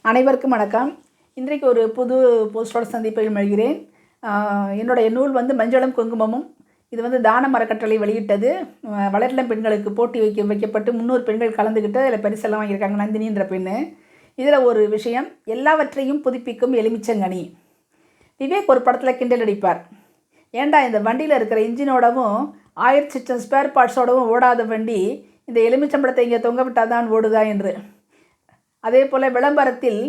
அனைவருக்கும் வணக்கம். இன்றைக்கு ஒரு புது போஸ்டோட சந்திப்பில் மகிழ்கிறேன். என்னுடைய நூல் மஞ்சளும் குங்குமமும். இது தான மரக்கட்டளை வெளியிட்டது. வளரிளம் பெண்களுக்கு போட்டி வைக்கப்பட்டு 300 பெண்கள் கலந்துக்கிட்டு அதில் பரிசெல்லாம் வாங்கியிருக்காங்க. நந்தினின்ற பெண்ணு. இதில் ஒரு விஷயம், எல்லாவற்றையும் புதுப்பிக்கும் எலுமிச்சங்கனி. விவேக் ஒரு படத்தில் கிண்டல் அடிப்பார், ஏண்டா இந்த வண்டியில் இருக்கிற இன்ஜினோடவும் 1000 ஸ்பேர் பார்ட்ஸோடவும் ஓடாத வண்டி இந்த எலுமிச்சம்பழத்தை இங்கே தொங்க விட்டால் தான் ஓடுதா என்று. அதே போல் விளம்பரத்தில்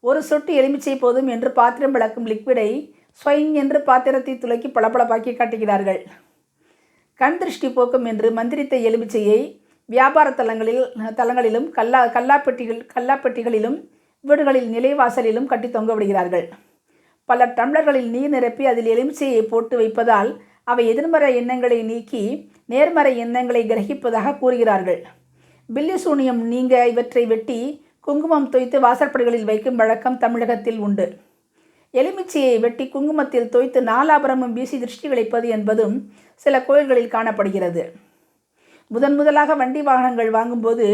ஒரு சொட்டு எலுமிச்சை போதும் என்று பாத்திரம் விளக்கும் லிக்விடை ஸ்வைங் என்று பாத்திரத்தை துளக்கி பளபளப்பாக்கி காட்டுகிறார்கள். கண் திருஷ்டி போக்கும் என்று மந்திரித்த எலுமிச்சையை வியாபார தலங்களிலும் கல்லாப்பெட்டிகளிலும் வீடுகளில் நிலைவாசலிலும் கட்டி தொங்க விடுகிறார்கள். பல டம்ளர்களில் நீர் நிரப்பி அதில் எலுமிச்சையை போட்டு வைப்பதால் அவை எதிர்மறை எண்ணங்களை நீக்கி நேர்மறை எண்ணங்களை கிரகிப்பதாக கூறுகிறார்கள். பில்லி சூனியம் நீங்க இவற்றை வெட்டி குங்குமம் தோய்த்து வாசற்படிகளில் வைக்கும் வழக்கம் தமிழகத்தில் உண்டு. எலுமிச்சையை வெட்டி குங்குமத்தில் தோய்த்து நாலாபுரமும் வீசி திருஷ்டி கழிப்பது என்பதும் சில கோயில்களில் காணப்படுகிறது. முதலாக வண்டி வாகனங்கள் வாங்கும்போது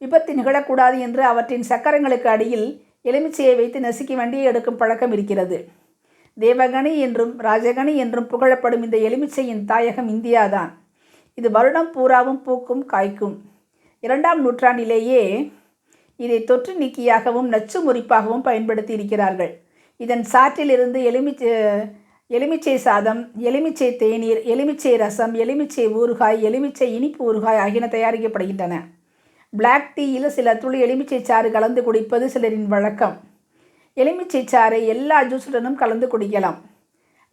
விபத்து நிகழக்கூடாது என்று அவற்றின் சக்கரங்களுக்கு அடியில் எலுமிச்சையை வைத்து நசுக்கி வண்டியை எடுக்கும் பழக்கம் இருக்கிறது. தேவகணி என்றும் ராஜகணி என்றும் புகழப்படும் இந்த எலுமிச்சையின் தாயகம் இந்தியாதான். இது வருடம் பூராவும் பூக்கும் காய்க்கும். 2ஆம் நூற்றாண்டிலேயே இதை தொற்று நீக்கியாகவும் நச்சு முறிப்பாகவும் பயன்படுத்தி இருக்கிறார்கள். இதன் சாற்றிலிருந்து எலுமிச்சை சாதம், எலுமிச்சை தேநீர், எலுமிச்சை ரசம், எலுமிச்சை ஊறுகாய், எலுமிச்சை இனிப்பு ஊறுகாய் ஆகியன தயாரிக்கப்படுகின்றன. பிளாக் டீயில் சில துளி எலுமிச்சை சாறு கலந்து குடிப்பது சிலரின் வழக்கம். எலுமிச்சை சாறை எல்லா ஜூஸுடனும் கலந்து குடிக்கலாம்.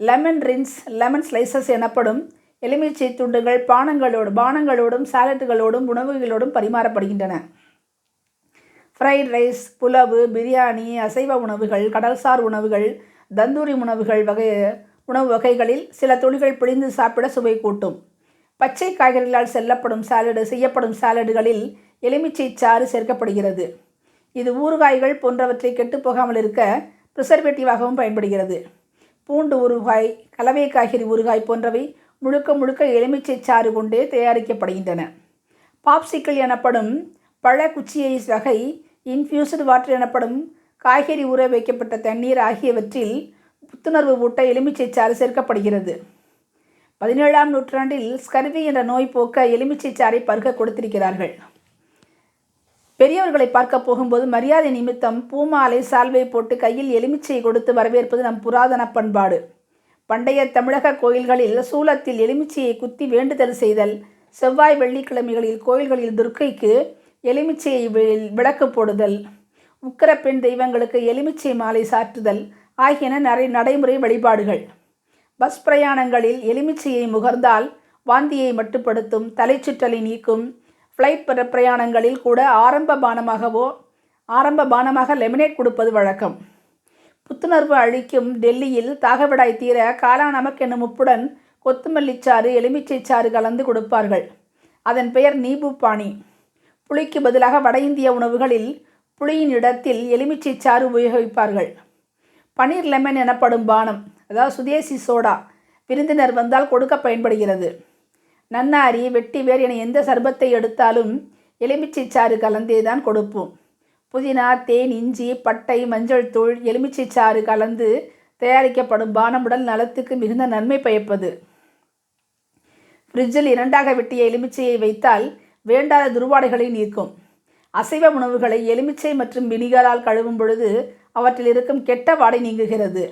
லெமன் ரின்ஸ், லெமன் ஸ்லைசஸ் எனப்படும் எலுமிச்சை துண்டுகள் பானங்களோடும் சாலட்டுகளோடும் உணவுகளோடும் பரிமாறப்படுகின்றன. ஃப்ரைட் ரைஸ், புலவு, பிரியாணி, அசைவ உணவுகள், கடல்சார் உணவுகள், தந்தூரி உணவு வகைகளில் சில துளிகள் பிழிந்து சாப்பிட சுவை கூட்டும். பச்சை காய்கறிகளால் செய்யப்படும் சாலடுகளில் எலுமிச்சை சாறு சேர்க்கப்படுகிறது. இது ஊறுகாய்கள் போன்றவற்றை கெட்டுப்போகாமல் இருக்க ப்ரிசர்வேட்டிவாகவும் பயன்படுகிறது. பூண்டு ஊறுகாய், கலவை காய்கறி ஊறுகாய் போன்றவை முழுக்க எலுமிச்சை சாறு கொண்டே தயாரிக்கப்படுகின்றன. பாப்சிக்கிள் எனப்படும் பழக்குச்சியை வகை, இன்ஃப்யூஸ்டு வாட்டர் எனப்படும் காய்கறி ஊற வைக்கப்பட்ட தண்ணீர் ஆகியவற்றில் புத்துணர்வு ஊட்ட எலுமிச்சை சாறு சேர்க்கப்படுகிறது. 17ஆம் நூற்றாண்டில் ஸ்கர்வி என்ற நோய் போக்க எலுமிச்சை சாறை பருக கொடுத்திருக்கிறார்கள். பெரியவர்களை பார்க்க போகும்போது மரியாதை நிமித்தம் பூமாலை, சால்வை போட்டு கையில் எலுமிச்சை கொடுத்து வரவேற்பது நம் புராதன பண்பாடு. பண்டைய தமிழக கோயில்களில் சூலத்தில் எலுமிச்சையை குத்தி வேண்டுதல் செய்தல், செவ்வாய் வெள்ளிக்கிழமைகளில் கோயில்களில் துர்க்கைக்கு எலுமிச்சையை விளக்கு போடுதல், உக்கிர பெண் தெய்வங்களுக்கு எலுமிச்சை மாலை சாற்றுதல் ஆகியன நடைமுறை வழிபாடுகள். பஸ் பிரயாணங்களில் எலுமிச்சையை முகர்ந்தால் வாந்தியை மட்டுப்படுத்தும், தலைச்சுற்றலை நீக்கும். ஃப்ளைட் பிரயாணங்களில் கூட ஆரம்ப பானமாக லெமனேட் கொடுப்பது வழக்கம். புத்துணர்வு அளிக்கும் டெல்லியில் தாகவிடாய் தீர காலா நமக் என்னும் உப்புடன் கொத்துமல்லிச்சாறு, எலுமிச்சை சாறு கலந்து கொடுப்பார்கள். அதன் பெயர் நீபு பானி. புளிக்கு பதிலாக வட இந்திய உணவுகளில் புளியின் இடத்தில் எலுமிச்சை சாறு உபயோகிப்பார்கள். பனீர் லெமன் எனப்படும் பானம், அதாவது சுதேசி சோடா, விருந்தினர் வந்தால் கொடுக்க பயன்படுகிறது. நன்னாரி, வெட்டிவேர் என எந்த சர்பத்தை எடுத்தாலும் எலுமிச்சை சாறு கலந்தே தான் கொடுப்போம். புதினா, தேன், இஞ்சி, பட்டை, மஞ்சள் தூள், எலுமிச்சை சாறு கலந்து தயாரிக்கப்படும் பானம் உடல் நலத்துக்கு மிகுந்த நன்மை பயப்பது. ஃப்ரிட்ஜில் 2ஆக வெட்டிய எலுமிச்சையை வைத்தால் வேண்டாத துர்வாடைகளை நீக்கும். அசைவ உணவுகளை எலுமிச்சை மற்றும் வினிகரால் கழுவும் பொழுது அவற்றில் இருக்கும் கெட்ட வாடை நீங்குகிறது.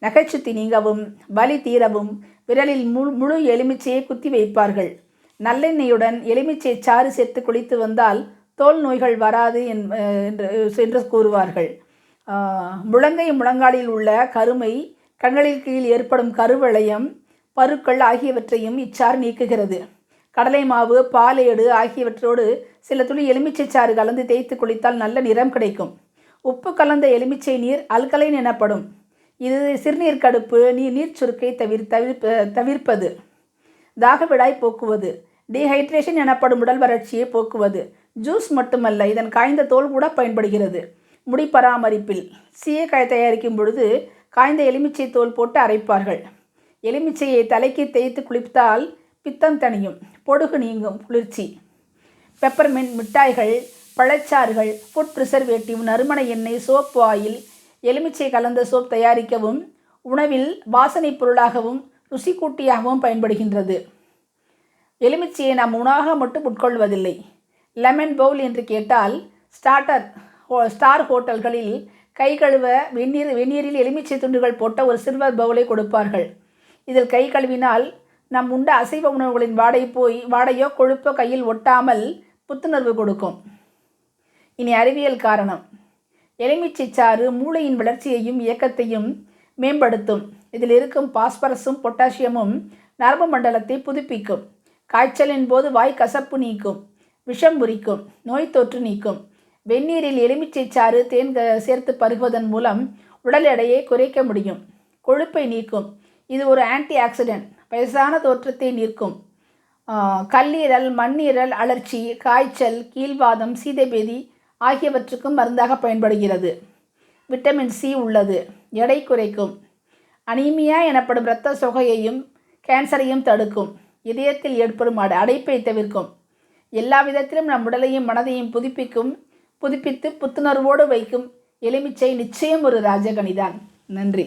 நகைச்சுத்தி நீங்கவும் வலி தீரவும் விரலில் முழு எலுமிச்சையை குத்தி வைப்பார்கள். நல்லெண்ணெயுடன் எலுமிச்சை சாறு சேர்த்து குளித்து வந்தால் தோல் நோய்கள் வராது என்று கூறுவார்கள். முழங்கை முழங்காலில் உள்ள கருமை, கண்களில் கீழ் ஏற்படும் கருவளையம், பருக்கள் ஆகியவற்றையும் இச்சாறு நீக்குகிறது. கடலை மாவு, பாலேடு ஆகியவற்றோடு சில துளி எலுமிச்சை சாறு கலந்து தேய்த்து குளித்தால் நல்ல நிறம் கிடைக்கும். உப்பு கலந்த எலுமிச்சை நீர் அல்கலைன் எனப்படும். இது சிறுநீர் கடுப்பு, நீர் சுருக்கை தவிர்ப்பது, தாகவிடாய் போக்குவது, டீஹைட்ரேஷன் எனப்படும் உடல் வறட்சியை போக்குவது. ஜூஸ் மட்டுமல்ல, இதன் காய்ந்த தோல் கூட பயன்படுகிறது. முடி பராமரிப்பில் சீயக்காய் தயாரிக்கும் பொழுது காய்ந்த எலுமிச்சை தோல் போட்டு அரைப்பார்கள். எலுமிச்சையை தலைக்கு தேய்த்து குளித்தால் பித்தம் தணியும், பொடுகு நீங்கும், குளிர்ச்சி. பெப்பர்மெண்ட் மிட்டாய்கள் பழச்சாறுகள், ஃபுட் ப்ரிசர்வேட்டிவ், நறுமண எண்ணெய், சோப் ஆயில், எலுமிச்சை கலந்த சோப் தயாரிக்கவும் உணவில் வாசனைப் பொருளாகவும் ருசிக்கூட்டியாகவும் பயன்படுகின்றது. எலுமிச்சையை நாம் உணவாக மட்டும் உட்கொள்வதில்லை. லெமன் பவுல் என்று கேட்டால் ஸ்டார் ஹோட்டல்களில் கை கழுவ வெந்நீரில் எலுமிச்சை துண்டுகள் போட்ட ஒரு சில்வர் பவுலை கொடுப்பார்கள். இதில் கை கழுவினால் நம் உண்ட அசைவ உணவுகளின் வாடையோ கொழுப்போ கையில் ஒட்டாமல் புத்துணர்வு கொடுக்கும். இனி அறிவியல் காரணம். எலுமிச்சை சாறு மூளையின் வளர்ச்சியையும் இயக்கத்தையும் மேம்படுத்தும். இதில் இருக்கும் பாஸ்பரஸும் பொட்டாசியமும் நரம்பு மண்டலத்தை புதுப்பிக்கும். காய்ச்சலின் போது வாய் கசப்பு நீக்கும், விஷம் முறிக்கும், நோய் தொற்று நீக்கும். வெந்நீரில் எலுமிச்சை சாறு, தேன் சேர்த்து பருகுவதன் மூலம் உடல் எடையை குறைக்க முடியும். கொழுப்பை நீக்கும். இது ஒரு ஆன்டி ஆக்சிடென்ட், வயசான தோற்றத்தை நீக்கும். கல்லீரல், மண்ணீரல் அழற்சி, காய்ச்சல், கீழ்வாதம், சீதைபேதி ஆகியவற்றுக்கும் மருந்தாக பயன்படுகிறது. விட்டமின் சி உள்ளது. எடை குறைக்கும். அனீமியா எனப்படும் இரத்த சோகையையும் கேன்சரையும் தடுக்கும். இதயத்தில் ஏற்படும் அடைப்பை தவிர்க்கும். எல்லா விதத்திலும் நம் உடலையும் மனதையும் புதுப்பித்து புத்துணர்வோடு வைக்கும் எலுமிச்சை நிச்சயம் ஒரு ராஜகனிதான். நன்றி.